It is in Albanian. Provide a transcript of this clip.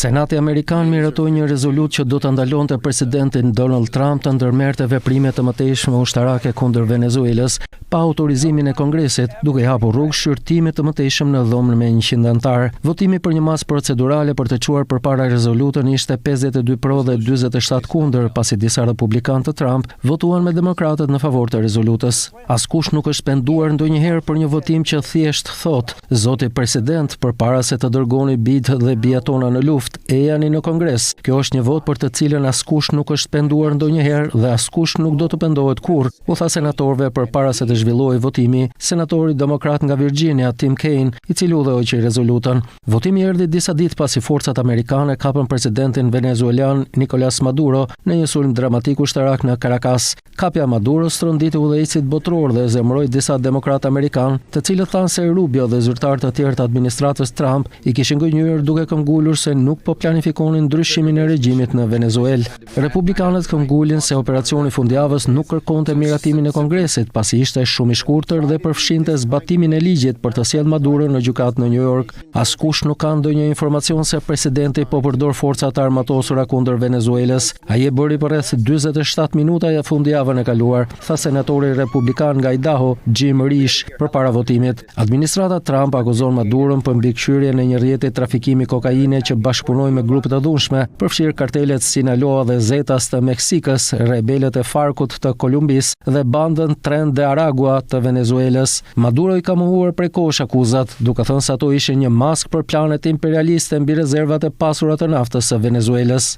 Senati Amerikan miratoi një rezolutë që do të ndalonte presidentin Donald Trump të ndërmerrte veprime të mëtejshme ushtarake kundër Venezuelës pa autorizimin e Kongresit, duke hapur rrugë shqyrtimit të mëtejshëm në dhomën me 100 anëtar. Votimi për një masë procedurale për të çuar përpara rezolutën ishte 52 pro dhe 47 kundër, pasi disa republikanë të Trump votuan me demokratët në favor të rezolutës. Askush nuk është penduar ndonjëherë për një votim që thjesht thot: "Zoti president, përpara se të dërgoni bijtë dhe bijat tona në luftë, ejani në Kongres." Kjo është një vot për të cilën askush nuk është penduar ndonjëherë dhe askush nuk do të pendohet kurrë, u tha senatorëve përpara se të zhvillohej votimi senatori demokrat nga Virginia, Tim Kaine, i cili udhëhoqi rezolutën. Votimi erdhi disa ditë pasi forcat amerikane kapën presidentin venezuelan Nicolas Maduro në një sulm dramatik ushtarak në Caracas. Kapja Maduros tronditi udhëheqësit botror dhe zemroi disa demokratë amerikanë, të cilët thanë se Rubio dhe zyrtarë të tjerë të administratës Trump i kishin gënjur duke këmbgulur se nuk po planifikonin ndryshimin e regjimit në Venezuelë. Republikanët këmbgulin se operacioni fundjavës nuk kërkonte miratimin e Kongresit, pasi ishte shumë i shkurtër dhe përfshinte zbatimin e ligjit për të sjellë Maduro në gjykatë në New York. Askush nuk ka ndonjë informacion se presidenti po përdor forca të armatosura kundër Venezuelës. Ai e bëri për rreth 47 minuta fundjavën e kaluar, tha senatori republikan nga Idaho, Jim Risch, përpara votimit. Administrata Trump akuzon Maduron për mbikëqyrje në një rrjeti trafikimi kokaine që bashkëpunoi me grupe të dhunshme, përfshirë kartelet Sinaloa dhe Zetas të Meksikës, rebelët e Farkut të Kolumbis dhe bandën Tren de Aragua të Venezuelës. Maduro i ka mohuar prekosh akuzat, duke thënë se ato ishin një maskë për planet imperialiste mbi rezervat e pasura të naftës së Venezuelës.